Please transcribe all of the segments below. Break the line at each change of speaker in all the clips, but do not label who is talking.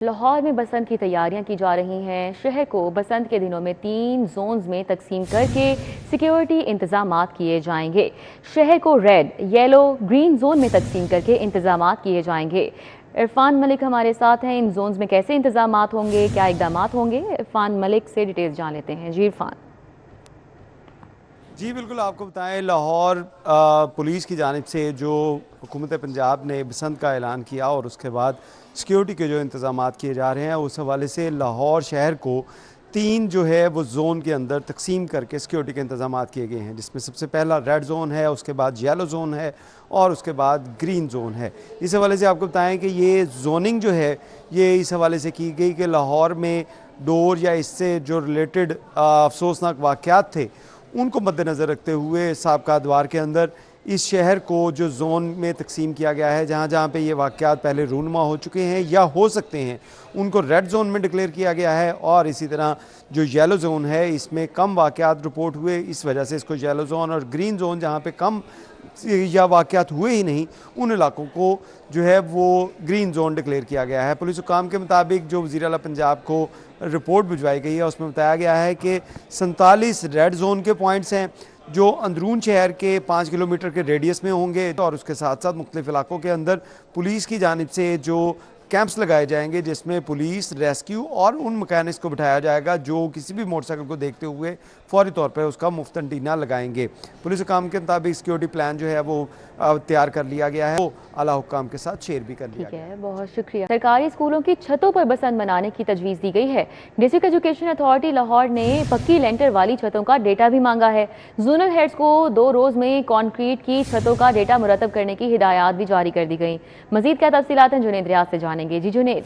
लाहौर में बसंत की तैयारियां की जा रही हैं। शहर को बसंत के दिनों में 3 जोन्स में तकसीम करके सिक्योरिटी इंतजामात किए जाएंगे। शहर को रेड, येलो, ग्रीन जोन में तकसीम करके इंतजामात किए जाएंगे। इरफान मलिक हमारे साथ हैं। इन जोन्स में कैसे इंतजामात होंगे, क्या इकदामात होंगे, इरफान मलिक से डिटेल्स जान लेते हैं। जी इरफान।
जी बिल्कुल, आपको बताएं लाहौर पुलिस की जानिब से जो हुकूमत पंजाब ने बसंत का ऐलान किया और उसके बाद सिक्योरिटी के जो इंतज़ामात किए जा रहे हैं, उस हवाले से लाहौर शहर को 3 जो है वो जोन के अंदर तकसीम करके सिक्योरिटी के इंतज़ामात किए गए हैं, जिसमें सबसे पहला रेड जोन है, उसके बाद येलो जोन है और उसके बाद ग्रीन जोन है। इस हवाले से आपको बताएं कि ये जोनिंग जो है ये इस हवाले से की गई कि लाहौर में डोर या इससे जो रिलेटेड अफसोसनाक वाक़यात थे उनको मद्देनज़र रखते हुए साबका अदवार के अंदर इस शहर को जो जोन में तकसीम किया गया है, जहाँ जहाँ पे ये वाक़यात पहले रूनुमा हो चुके हैं या हो सकते हैं, उनको रेड जोन में डिक्लेयर किया गया है। और इसी तरह जो येलो जोन है इसमें कम वाक़यात रिपोर्ट हुए, इस वजह से इसको येलो जोन, और ग्रीन जोन जहाँ पे कम या वाक़यात हुए ही नहीं, उन इलाकों को जो है वो ग्रीन जोन डिक्लेयर किया गया है। पुलिस हुकाम के मुताबिक जो वज़ीर आला पंजाब को रिपोर्ट भिजवाई गई है उसमें बताया गया है कि 47 रेड जोन के पॉइंट्स हैं जो अंदरून शहर के 5 किलोमीटर के रेडियस में होंगे, और उसके साथ साथ मुख्तलिफ इलाकों के अंदर पुलिस की जानिब से जो कैंप्स लगाए जाएंगे जिसमें पुलिस, रेस्क्यू और उन मैकेनिक्स को बिठाया जाएगा जो किसी भी मोटरसाइकिल को देखते हुए फौरी तौर पर उसका मुफ्त एंटीना लगाएंगे। पुलिस हुकाम के मुताबिक सिक्योरिटी प्लान जो है वो तैयार कर लिया गया है, वो आला हुकाम के साथ शेयर भी कर लिया गया है।
बहुत शुक्रिया। सरकारी स्कूलों की छतों पर बसंत मनाने की तजवीज़ दी गई है। डिस्ट्रिक्ट एजुकेशन अथॉरिटी लाहौर ने पक्की लेंटर वाली छतों का डेटा भी मांगा है। जोनल हेड्स को 2 रोज़ में कॉन्क्रीट की छतों का डेटा मुरतब करने की हिदायत भी जारी कर दी गई। मजीद क्या तफसीलात हैं, जुनेद रियाज से जानेंगे। जी जुनेद।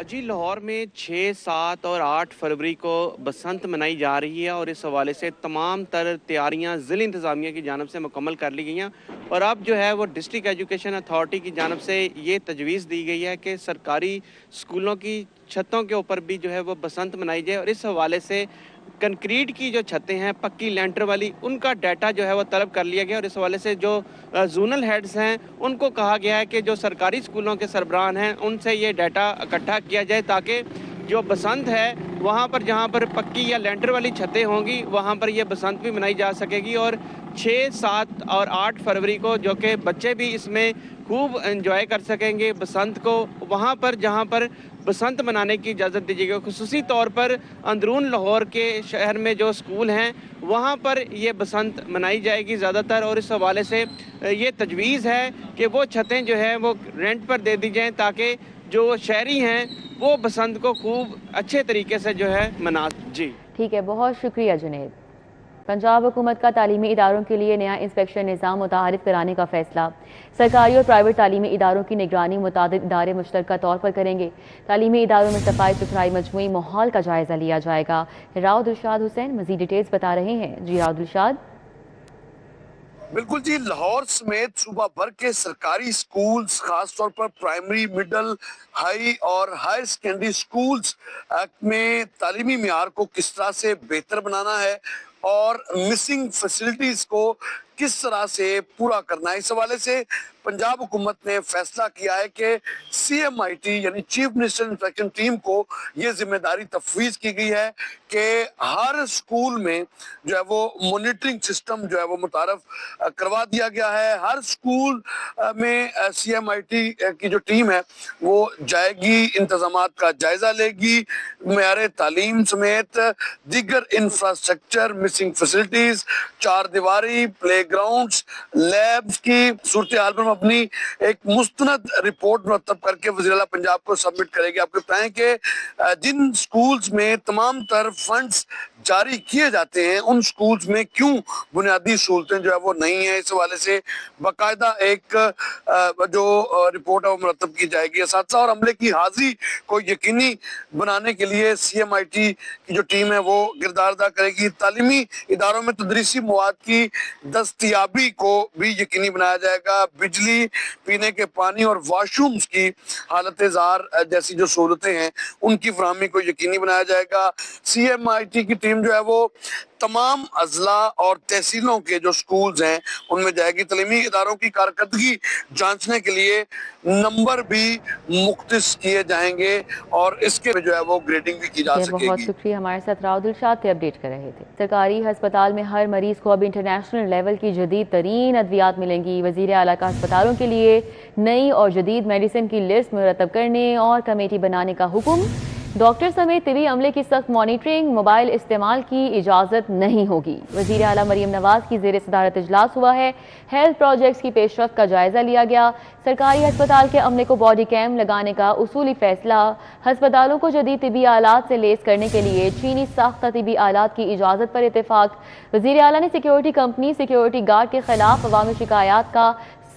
जी लाहौर में 6, 7 और 8 फरवरी को बसंत मनाई जा रही है और इस हवाले से तमाम तर तैयारियां ज़िला इंतज़ामिया की जानब से मुकम्मल कर ली गई हैं। और अब जो है वो डिस्ट्रिक्ट एजुकेशन अथॉरिटी की जानब से ये तजवीज़ दी गई है कि सरकारी स्कूलों की छतों के ऊपर भी जो है वो बसंत मनाई जाए। और इस हवाले से कंक्रीट की जो छतें हैं पक्की लेंटर वाली, उनका डाटा जो है वो तलब कर लिया गया। और इस हवाले से जो जोनल हेड्स हैं उनको कहा गया है कि जो सरकारी स्कूलों के सरबराहान हैं उनसे ये डाटा इकट्ठा किया जाए ताकि जो बसंत है वहाँ पर जहाँ पर पक्की या लेंटर वाली छतें होंगी वहाँ पर ये बसंत भी मनाई जा सकेगी। और 6, 7 और 8 फरवरी को जो कि बच्चे भी इसमें खूब एंजॉय कर सकेंगे बसंत को, वहाँ पर जहाँ पर बसंत मनाने की इजाज़त दी जाएगी। खुसूसी तौर पर अंदरून लाहौर के शहर में जो स्कूल हैं वहाँ पर ये बसंत मनाई जाएगी ज़्यादातर। और इस हवाले से ये तजवीज़ है कि वो छतें जो है वो रेंट पर दे दी जाएँ ताकि जो शहरी हैं वो बसंत को खूब अच्छे तरीके से जो है मना। जी
ठीक है, बहुत शुक्रिया जुनेद। पंजाब हुकूमत का तालीमी इदारों के लिए नया इंस्पेक्शन निज़ाम मुतारिफ कराने का फैसला। सरकारी और प्राइवेट तालीमी इदारों की निगरानी मुताबिक इदारे मुश्तरका तौर पर करेंगे। तालीमी इदारों में सफाई सुथराई, मजमूई माहौल का जायजा लिया जाएगा। राव दिलशाद हुसैन मजीद डिटेल्स बता रहे हैं। जी राव दिलशाद।
बिल्कुल जी, लाहौर समेत सूबा भर के सरकारी स्कूल्स, खासतौर पर प्राइमरी, मिडल, हाई और हायर सेकेंडरी स्कूल्स में तालीमी मियार को किस तरह से बेहतर बनाना है और मिसिंग फैसिलिटीज को किस तरह से पूरा करना है, इस हवाले से पंजाब हुकूमत ने फैसला किया है कि CMIT यानी चीफ मिनिस्टर इंस्पेक्शन टीम को ये जिम्मेदारी तफवीज की गई है कि हर स्कूल में जो है वो मॉनिटरिंग सिस्टम जो है वो मुतारफ करवा दिया गया है। हर स्कूल में CMIT की जो टीम है वो जाएगी, इंतजामात का जायजा लेगी, मेयार तालीम समेत दीगर इंफ्रास्ट्रक्चर, मिसिंग फैसिलिटीज, 4 दीवारी, प्ले ग्राउंड्स, लैब्स की सूरत हाल पर अपनी एक मुस्तनद रिपोर्ट मुरतब करके वज़ीर आला पंजाब को सबमिट करेगी। आपको बताएं कि जिन स्कूल्स में तमाम तर फंड्स जारी किए जाते हैं उन स्कूल्स में क्यों बुनियादी सहूलतें जो है वो नहीं है, इस हवाले से बाकायदा एक जो रिपोर्ट है वो मुरतब की जाएगी। असातिज़ा और अमले की हाजिरी को यकीनी बनाने के लिए CMIT की जो टीम है वो किरदार अदा करेगी। तालीमी इदारों में तदरीसी मवाद की दस्तयाबी को भी यकीनी बनाया जाएगा। बिजली, पीने के पानी और वाशरूम्स की हालत ज़ार जैसी जो सहूलतें हैं उनकी फराहमी को यकीनी बनाया जाएगा। CMIT की टीम टीम जो है वो तमाम अजला और तहसीलों के जो स्कूल्स हैं उनमें जाएगी। तलीमी इदारों की कारकर्दगी जांचने के लिए नंबर भी मुख्तस किए जाएंगे और इसके जो है वो ग्रेडिंग भी की जा सकेगी।
बहुत शुक्रिया, हमारे साथ राव दिलशाद थे, अपडेट कर रहे थे। सरकारी अस्पताल में हर मरीज को अब इंटरनेशनल लेवल की जदीद तरीन अद्वियात मिलेंगी। वजीर आला का अस्पतालों के लिए नई और जदीद मेडिसिन की लिस्ट मुरतब करने और कमेटी बनाने का हुक्म। डॉक्टर समेत तिबी अमले की सख्त मॉनिटरिंग, मोबाइल इस्तेमाल की इजाज़त नहीं होगी। वज़ीर आला मरीम नवाज की ज़ेर सदारत इजलास हुआ है। हेल्थ प्रोजेक्ट्स की पेशरफ्त का जायज़ा लिया गया। सरकारी अस्पताल के अमले को बॉडी कैम लगाने का उसूली फैसला। अस्पतालों को जदीद तिबी आलात से लेस करने के लिए चीनी साख्ता तिबी आलात की इजाज़त पर इत्तेफाक। वज़ीर आला ने सिक्योरिटी कंपनी सिक्योरिटी गार्ड के खिलाफ अवामी शिकायत का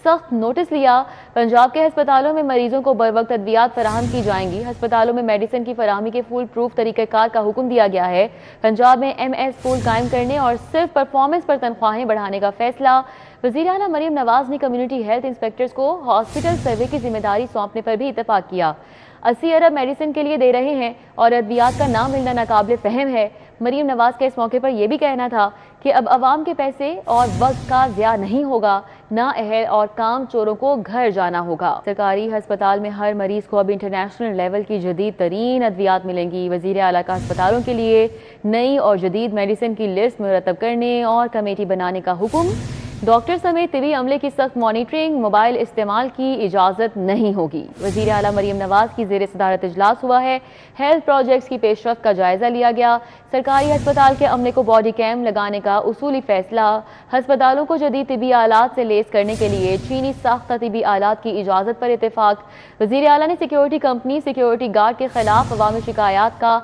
सख्त नोटिस लिया। पंजाब के अस्पतालों में मरीजों को बर वक्त अद्वियात फराहम की जाएंगी। अस्पतालों में मेडिसिन की फराहमी के फुल प्रूफ तरीक़ाकार का हुक्म दिया गया है। पंजाब में MS पूल कायम करने और सिर्फ परफॉर्मेंस पर तनख्वाहें बढ़ाने का फैसला। वज़ीर आला मरीम नवाज ने कम्युनिटी हेल्थ इंस्पेक्टर्स को हॉस्पिटल सर्वे की जिम्मेदारी सौंपने पर भी इत्तेफाक किया। 80 अरब मेडिसिन के लिए दे रहे हैं और अद्वियात का ना मिलना नाकाबिले फहम है। मरीम नवाज का इस मौके पर यह भी कहना था कि अब अवाम के पैसे और वक्त का ज़िया नहीं होगा, ना अहल और काम चोरों को घर जाना होगा। सरकारी अस्पताल में हर मरीज को अब इंटरनेशनल लेवल की जदीद तरीन अद्वियात मिलेंगी। वज़ीर आला का अस्पतालों के लिए नई और जदीद मेडिसिन की लिस्ट मुरतब करने और कमेटी बनाने का हुक्म। डॉक्टर समेत तिबी अमले की सख्त मॉनिटरिंग, मोबाइल इस्तेमाल की इजाज़त नहीं होगी। वज़ीर आला मरीम नवाज की ज़ेर सदारत इजलास हुआ है। हेल्थ प्रोजेक्ट्स की पेशरफ्त का जायज़ा लिया गया। सरकारी अस्पताल के अमले को बॉडी कैम लगाने का उसूली फैसला। अस्पतालों को जदीद तिबी आलात से लेस करने के लिए चीनी साख्ता तिबी आलात की इजाज़त पर इत्तेफाक। वज़ीर आला ने सिक्योरिटी कंपनी सिक्योरिटी गार्ड के खिलाफ अवामी शिकायत का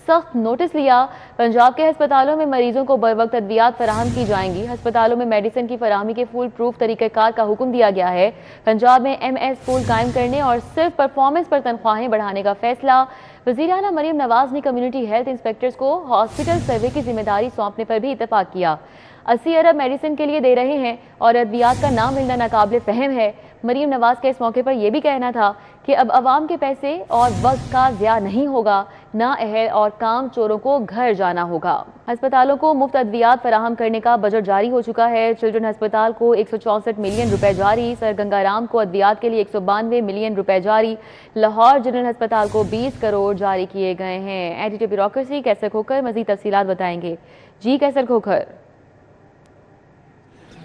सख्त नोटिस लिया। पंजाब के अस्पतालों में मरीजों को बर वक्त अद्वियात फराहम की जाएंगी। अस्पतालों में मेडिसिन की फराहमी के फुल प्रूफ तरीक़ाकार का हुक्म दिया गया है। पंजाब में MS पूल कायम करने और सिर्फ परफॉर्मेंस पर तनख्वाहें बढ़ाने का फैसला। वज़ीर आला मरीम नवाज ने कम्युनिटी हेल्थ इंस्पेक्टर्स को हॉस्पिटल सर्वे की जिम्मेदारी सौंपने पर भी इत्तेफाक किया। 80 अरब मेडिसिन के लिए दे रहे हैं और अद्वियात का ना मिलना नाकाबिले फहम है। मरीम नवाज का इस मौके पर यह भी कहना था कि अब अवाम के पैसे और वक्त का ज़िया नहीं होगा, ना अहल और काम चोरों को घर जाना होगा। अस्पतालों को मुफ्त अद्वियात फराहम करने का बजट जारी हो चुका है। चिल्ड्रन अस्पताल को 164 मिलियन रुपए जारी। सर गंगाराम को अद्वियात के लिए 192 मिलियन रुपए जारी। लाहौर जनरल अस्पताल को 20 करोड़ जारी किए गए हैं। एडिटर ब्यूरोक्रेसी कैसर खोखर मजीद तफसीलात बताएंगे। जी कैसर खोखर।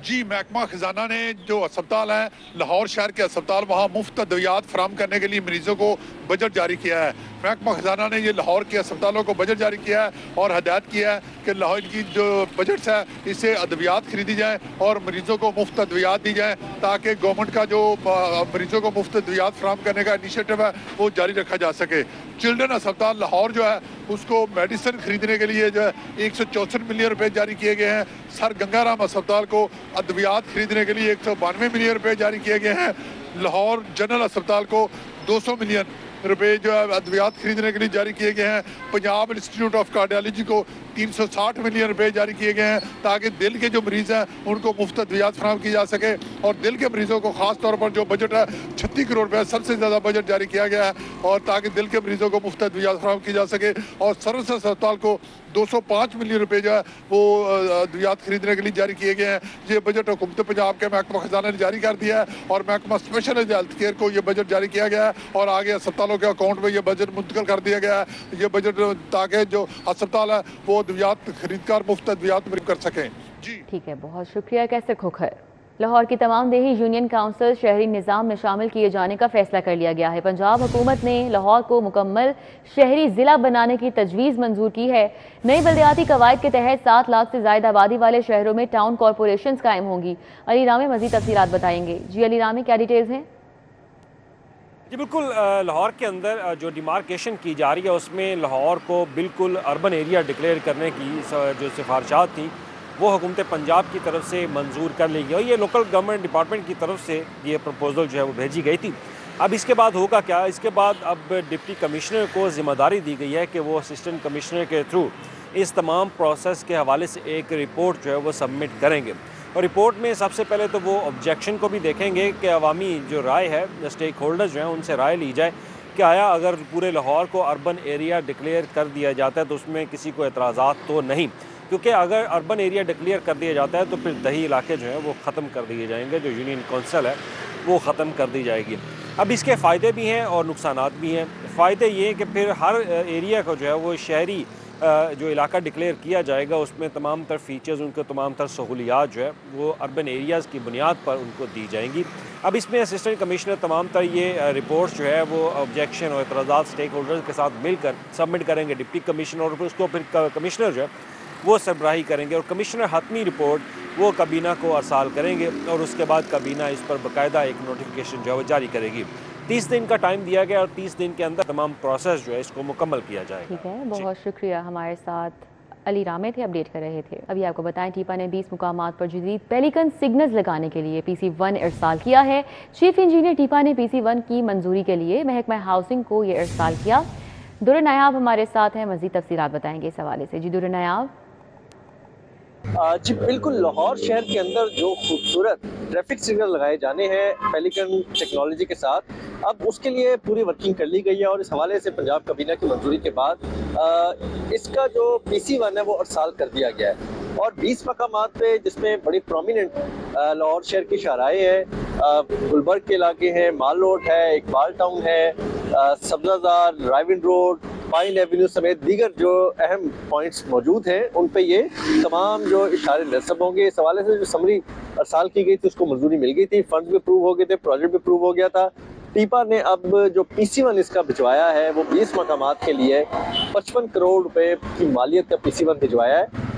जी, महकमा खजाना ने जो अस्पताल है लाहौर शहर के अस्पताल, वहाँ मुफ्त अद्वियात फराहम करने के लिए मरीजों को बजट जारी किया है। महकमा खजाना ने ये लाहौर के अस्पतालों को बजट जारी किया है और हदायत किया है कि लाहौर की जो बजट है इससे अद्वियात खरीदी जाए और मरीजों को मुफ्त अद्वियात दी जाए, ताकि गवर्नमेंट का जो मरीजों को मुफ्त अद्वियात फराहम करने का इनिशिएटिव है वो जारी रखा जा सके। चिल्ड्रन अस्पताल लाहौर जो है उसको मेडिसिन खरीदने के लिए जो है 164 मिलियन रुपए जारी किए गए हैं। सर गंगाराम अस्पताल को अद्वियात खरीदने के लिए 192 मिलियन रुपए जारी किए गए हैं। लाहौर जनरल अस्पताल को 200 मिलियन रुपए जो है अद्वियात खरीदने के लिए जारी किए गए हैं। पंजाब इंस्टीट्यूट ऑफ कार्डियोलॉजी को 360 मिलियन रुपए जारी किए गए हैं ताकि दिल के जो मरीज हैं उनको मुफ्त अद्वियात फराहम की जा सके। और दिल के मरीजों को खास तौर पर जो बजट है 36 करोड़ रुपए सबसे ज़्यादा बजट जारी किया गया है और ताकि दिल के मरीजों को मुफ्त अद्वियात फराहम की जा सके। और सर्विसेज अस्पताल को 205 मिलियन रुपए जो है वो अद्वियात खरीदने के लिए जारी किए गए हैं। ये बजट हुकूमत पंजाब के महकमा खजाना ने जारी कर दिया है और महकमा स्पेशल हेल्थ केयर को ये बजट जारी किया गया है और आगे अस्पतालों के अकाउंट में ये बजट मुंतकिल कर दिया गया है। ये बजट ताकि जो अस्पताल है वो अद्वियात खरीदकर मुफ्त अद्वियात कर सकें। जी
ठीक है, बहुत शुक्रिया कैसर खोखर। लाहौर की तमाम देही यूनियन काउंसिल शहरी निज़ाम में शामिल किए जाने का फैसला कर लिया गया है। पंजाब हुकूमत ने लाहौर को मुकम्मल शहरी ज़िला बनाने की तजवीज़ मंजूर की है। नई बल्दियाती कवायद के तहत 7 लाख से ज़ायद आबादी वाले शहरों में टाउन कॉरपोरेशन कायम होंगी। अली रामे मज़ीद तफसीलात बताएंगे। जी अली रामे, क्या डिटेल्स हैं?
जी बिल्कुल, लाहौर के अंदर जो डिमार्केशन की जा रही है उसमें लाहौर को बिल्कुल अर्बन एरिया डिक्लेयर करने की जो सिफारिशात थी वो हुकूमत पंजाब की तरफ से मंजूर कर ली गई और ये लोकल गवर्नमेंट डिपार्टमेंट की तरफ से ये प्रपोजल जो है वो भेजी गई थी। अब इसके बाद होगा क्या? इसके बाद अब डिप्टी कमिश्नर को ज़िम्मेदारी दी गई है कि वो असिस्टेंट कमिश्नर के थ्रू इस तमाम प्रोसेस के हवाले से एक रिपोर्ट जो है वो सबमिट करेंगे और रिपोर्ट में सबसे पहले तो वो ऑब्जेक्शन को भी देखेंगे कि अवामी जो राय है, स्टेक होल्डर्स जो हैं उनसे राय ली जाए کہ آیا اگر پورے لاہور کو اربن ایریا ڈکلیئر کر دیا جاتا ہے تو اس میں کسی کو اعتراضات تو نہیں، کیونکہ اگر اربن ایریا ڈکلیئر کر دیا جاتا ہے تو پھر دیہی علاقے جو ہیں وہ ختم کر دیے جائیں گے، جو یونین کونسل ہے وہ ختم کر دی جائے گی۔ اب اس کے فائدے بھی ہیں اور نقصانات بھی ہیں۔ فائدے یہ کہ پھر ہر ایریا کو جو ہے وہ شہری جو علاقہ ڈکلیئر کیا جائے گا، اس میں تمام تر فیچرز، ان کو تمام تر سہولیات جو ہے وہ اربن ایریاز کی بنیاد پر ان کو دی جائیں گی۔ اب اس میں اسسٹنٹ کمشنر تمام تر یہ رپورٹس جو ہے وہ آبجیکشن اور اعتراضات اسٹیک ہولڈرز کے ساتھ مل کر سبمٹ کریں گے ڈپٹی کمشنر، اور پھر اس کو پھر کمشنر جو ہے وہ سربراہی کریں گے، اور کمشنر حتمی رپورٹ وہ کابینہ کو ارسال کریں گے، اور اس کے بعد کابینہ اس پر باقاعدہ ایک نوٹیفیکیشن جو ہے وہ جاری کرے گی۔ 30 دن کا ٹائم دیا گیا اور 30 دن کے اندر تمام پروسیس جو ہے اس کو مکمل کیا جائے گا۔
ٹھیک ہے، بہت شکریہ۔ ہمارے ساتھ علی رامے تھے، اپڈیٹ کر رہے تھے۔ ابھی آپ کو بتائیں ٹیپا نے 20 مقامات پر جدید پیلیکن سگنلز لگانے کے لیے PC1 ارسال کیا ہے۔ چیف انجینئر ٹیپا نے PC1 کی منظوری کے لیے محکمہ ہاؤسنگ کو یہ ارسال کیا۔ در نایاب ہمارے ساتھ ہیں، مزید تفصیلات بتائیں گے اس حوالے سے۔ جی در نایاب۔
جی بالکل، لاہور شہر کے اندر جو خوبصورت ٹریفک سگنل لگائے جانے ہیں پیلیکن ٹیکنالوجی کے ساتھ، اب اس کے لیے پوری ورکنگ کر لی گئی ہے، اور اس حوالے سے پنجاب کابینہ کی منظوری کے بعد اس کا جو PC1 ہے وہ ارسال کر دیا گیا ہے، اور 20 مقامات پہ جس میں بڑی پرومیننٹ لاہور شہر کی شاہراہیں ہیں، گلبرگ کے علاقے ہیں، مال روڈ ہے، اقبال ٹاؤن ہے، سبزہ زار، رائیونڈ روڈ، پائن ایونیو سمیت دیگر جو اہم پوائنٹس موجود ہیں، ان پہ یہ تمام جو اشارے نصب ہوں گے۔ اس حوالے سے جو سمری ارسال کی گئی تھی اس کو منظوری مل گئی تھی، فنڈز بھی اپروو ہو گئے تھے، پروجیکٹ بھی اپروو ہو گیا تھا۔ ٹیپا نے اب جو PC1 اس کا بھجوایا ہے وہ 20 مقامات کے لیے 55 کروڑ روپے کی مالیت کا PC1 بھجوایا ہے،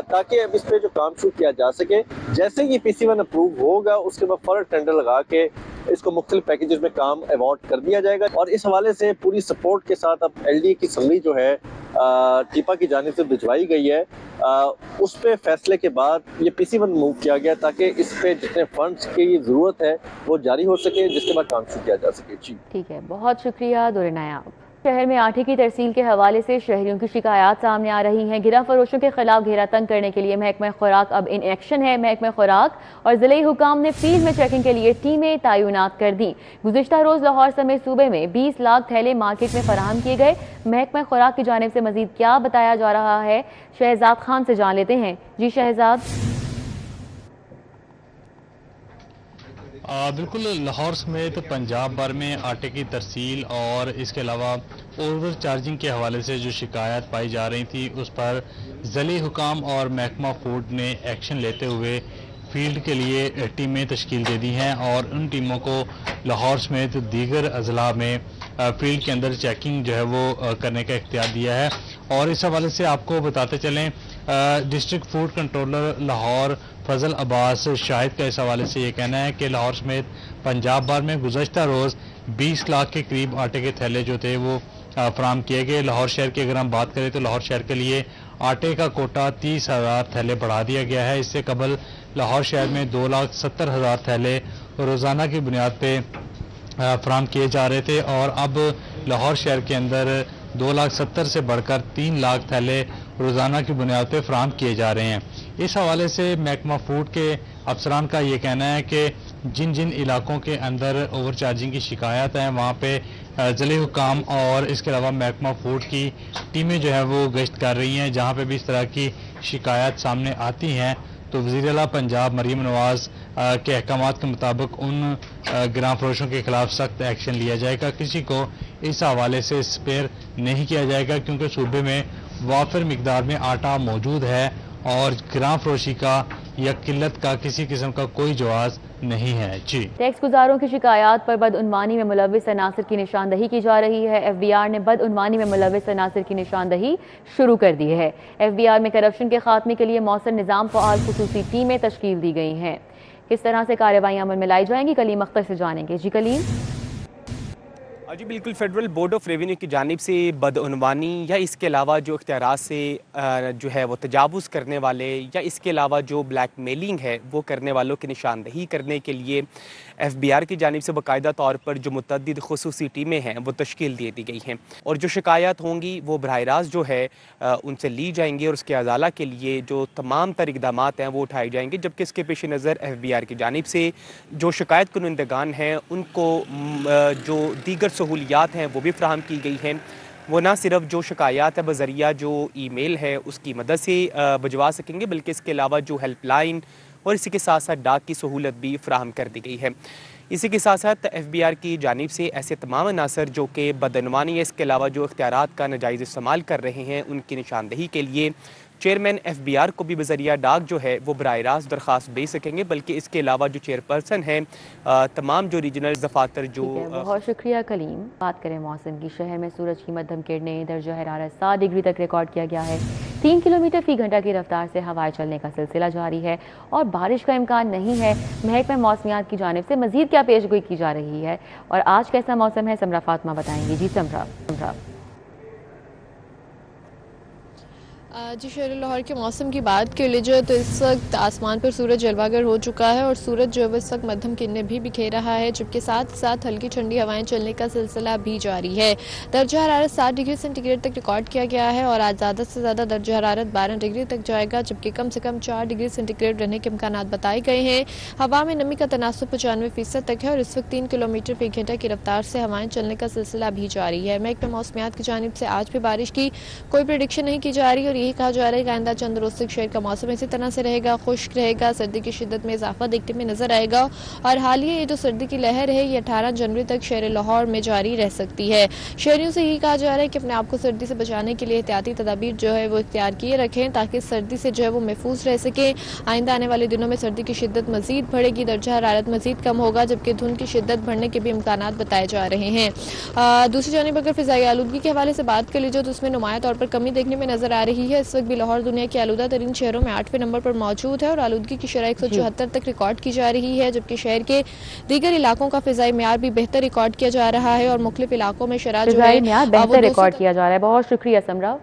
تاکہ اب اس پہ جو کام شروع کیا جا سکے۔ جیسے یہ PC1 اپروو ہوگا اس کے بعد فوراً ٹینڈر لگا کے اس کو مختلف پیکیجز میں کام ایوارڈ کر دیا جائے گا، اور اس حوالے سے پوری سپورٹ کے ساتھ اب LDA کی سمری جو ہے ٹیپا کی جانب سے بھجوائی گئی ہے، اس پہ فیصلے کے بعد یہ PC1 موو کیا گیا تاکہ اس پہ جتنے فنڈز کی ضرورت ہے وہ جاری ہو سکے، جس کے بعد کام شروع کیا جا سکے۔ جی
ٹھیک ہے، بہت شکریہ در نایاب۔ شہر میں آٹے کی ترسیل کے حوالے سے شہریوں کی شکایات سامنے آ رہی ہیں۔ گرہ فروشوں کے خلاف گھیرا تنگ کرنے کے لیے محکمہ خوراک اب ان ایکشن ہے۔ محکمہ خوراک اور ضلعی حکام نے فیلڈ میں چیکنگ کے لیے ٹیمیں تعینات کر دیں۔ گزشتہ روز لاہور سمیت صوبے میں 20 لاکھ تھیلے مارکیٹ میں فراہم کیے گئے۔ محکمہ خوراک کی جانب سے مزید کیا بتایا جا رہا ہے، شہزاد خان سے جان لیتے ہیں۔ جی شہزاد۔
بالکل، لاہور سمیت پنجاب بھر میں آٹے کی ترسیل اور اس کے علاوہ اوور چارجنگ کے حوالے سے جو شکایات پائی جا رہی تھی اس پر ضلعی حکام اور محکمہ فوڈ نے ایکشن لیتے ہوئے فیلڈ کے لیے ٹیمیں تشکیل دے دی ہیں، اور ان ٹیموں کو لاہور سمیت دیگر اضلاع میں فیلڈ کے اندر چیکنگ جو ہے وہ کرنے کا اختیار دیا ہے۔ اور اس حوالے سے آپ کو بتاتے چلیں، ڈسٹرکٹ فوڈ کنٹرولر لاہور فضل عباس شاہد کا اس حوالے سے یہ کہنا ہے کہ لاہور سمیت پنجاب بھر میں گزشتہ روز 20 لاکھ کے قریب آٹے کے تھیلے جو تھے وہ فراہم کیے گئے۔ لاہور شہر کی اگر ہم بات کریں تو لاہور شہر کے لیے آٹے کا کوٹا 30,000 تھیلے بڑھا دیا گیا ہے۔ اس سے قبل لاہور شہر میں 2,70,000 تھیلے روزانہ کی بنیاد پہ فراہم کیے جا رہے تھے، اور اب لاہور شہر کے اندر 2,70,000 سے بڑھ کر 3 لاکھ تھیلے روزانہ کی بنیاد پہ فراہم کیے جا رہے ہیں۔ اس حوالے سے محکمہ فوڈ کے افسران کا یہ کہنا ہے کہ جن جن علاقوں کے اندر اوور چارجنگ کی شکایات ہیں وہاں پہ ضلعی حکام اور اس کے علاوہ محکمہ فوڈ کی ٹیمیں جو ہے وہ گشت کر رہی ہیں۔ جہاں پہ بھی اس طرح کی شکایات سامنے آتی ہیں تو وزیر اعلیٰ پنجاب مریم نواز کے احکامات کے مطابق ان گراں فروشوں کے خلاف سخت ایکشن لیا جائے گا۔ کسی کو اس حوالے سے اسپیئر نہیں کیا جائے گا، کیونکہ صوبے میں وافر مقدار میں آٹا موجود ہے اور گراں فروشی کا یا قلت کا کسی قسم کا کوئی جواز نہیں ہے۔ جی
ٹیکس گزاروں کی شکایات پر بدعنوانی میں ملوث عناصر کی نشاندہی کی جا رہی ہے۔ FBR نے بدعنوانی میں ملوث عناصر کی نشاندہی شروع کر دی ہے۔ FBR میں کرپشن کے خاتمے کے لیے مؤثر نظام فعال خصوصی ٹیمیں تشکیل دی گئی ہیں۔ کس طرح سے کارروائیاں عمل میں لائی جائیں گی، کلیم اختر سے جانیں گے۔ جی کلیم۔
جی بالکل، فیڈرل بورڈ آف ریونیو کی جانب سے بدعنوانی یا اس کے علاوہ جو اختیارات سے جو ہے وہ تجاوز کرنے والے یا اس کے علاوہ جو بلیک میلنگ ہے وہ کرنے والوں کی نشاندہی کرنے کے لیے FBR کی جانب سے باقاعدہ طور پر جو متعدد خصوصی ٹیمیں ہیں وہ تشکیل دے دی گئی ہیں، اور جو شکایات ہوں گی وہ براہ راست جو ہے ان سے لی جائیں گی، اور اس کے ازالہ کے لیے جو تمام تر اقدامات ہیں وہ اٹھائے جائیں گے۔ جبکہ اس کے پیش نظر FBR کی جانب سے جو شکایت کنندگان ہیں ان کو جو دیگر سہولیات ہیں وہ بھی فراہم کی گئی ہیں. وہ نہ صرف جو شکایات ہے بذریعہ جو ای میل ہے اس کی مدد سے بھجوا سکیں گے، بلکہ اس کے علاوہ جو ہیلپ لائن اور اسی کے ساتھ ساتھ ڈاک کی سہولت بھی فراہم کر دی گئی ہے. اسی کے ساتھ ساتھ ایف بی آر کی جانب سے ایسے تمام عناصر جو کہ بدعنوانی ہے اس کے علاوہ جو اختیارات کا ناجائز استعمال کر رہے ہیں ان کی نشاندہی کے لیے چیئرمین ایف بی آر کو بھی بذریعہ ڈاک جو ہے وہ براہ راست درخواست بھیج سکیں گے، بلکہ اس کے علاوہ جو چیئر پرسن ہیں تمام جو ریجنل دفاتر جو
بہت شکریہ کلیم. بات کریں موسم کی. شہر میں سورج کی مدھم کرنیں، درجہ حرارت 7 ڈگری تک ریکارڈ کیا گیا ہے. 3 کلومیٹر فی گھنٹہ کی رفتار سے ہوائیں چلنے کا سلسلہ جاری ہے اور بارش کا امکان نہیں ہے. محکمہ موسمیات کی جانب سے مزید کیا پیش گوئی کی جا رہی ہے اور آج کیسا موسم ہے، سمرا فاطمہ بتائیں گی. جی سمرا.
جی شہر لاہور کے موسم کی بات کر لیجیے تو اس وقت آسمان پر سورج جلوہ گر ہو چکا ہے اور سورج جو ہے اس وقت مدھم کرنیں بھی بکھیر رہا ہے، جبکہ ساتھ ساتھ ہلکی ٹھنڈی ہوائیں چلنے کا سلسلہ بھی جاری ہے. درجہ حرارت 7 ڈگری سینٹی گریڈ تک ریکارڈ کیا گیا ہے اور آج زیادہ سے زیادہ درجہ حرارت 12 ڈگری تک جائے گا، جبکہ کم سے کم 4 ڈگری سینٹی گریڈ رہنے کے امکانات بتائے گئے ہیں. ہوا میں نمی کا تناسب 95% تک ہے اور اس وقت 3 کلومیٹر فی گھنٹہ کی رفتار سے ہوائیں چلنے کا سلسلہ بھی جاری ہے. محکمہ موسمیات کی جانب سے آج بھی بارش کی کوئی پریڈکشن نہیں کی جا رہی اور یہی کہا جا رہا ہے کہ آئندہ چند روز تک شہر کا موسم اسی طرح سے رہے گا، خشک رہے گا، سردی کی شدت میں اضافہ دیکھنے میں نظر آئے گا اور حالیہ یہ جو سردی کی لہر ہے یہ 18 جنوری تک شہر لاہور میں جاری رہ سکتی ہے. شہریوں سے یہی کہا جا رہا ہے کہ اپنے آپ کو سردی سے بچانے کے لیے احتیاطی تدابیر جو ہے وہ اختیار کیے رکھیں تاکہ سردی سے جو ہے وہ محفوظ رہ سکیں. آئندہ آنے والے دنوں میں سردی کی شدت مزید بڑھے گی، درجہ حرارت مزید کم ہوگا، جبکہ دھند کی شدت بڑھنے کے بھی امکانات بتائے جا رہے ہیں. دوسری جانب اگر فضائی آلودگی کے حوالے سے بات کر لیجیے تو اس میں نمایاں طور پر کمی دیکھنے میں نظر آ رہی ہے. اس وقت بھی لاہور دنیا کے آلودہ ترین شہروں میں 8ویں نمبر پر موجود ہے اور آلودگی کی شرح 174 تک ریکارڈ کی جا رہی ہے، جبکہ شہر کے دیگر علاقوں کا فضائی معیار بھی بہتر ریکارڈ کیا جا رہا ہے اور مختلف علاقوں میں شرح جو ہے
بہتر ریکارڈ کیا جا رہا ہے. بہت شکریہ سمرا.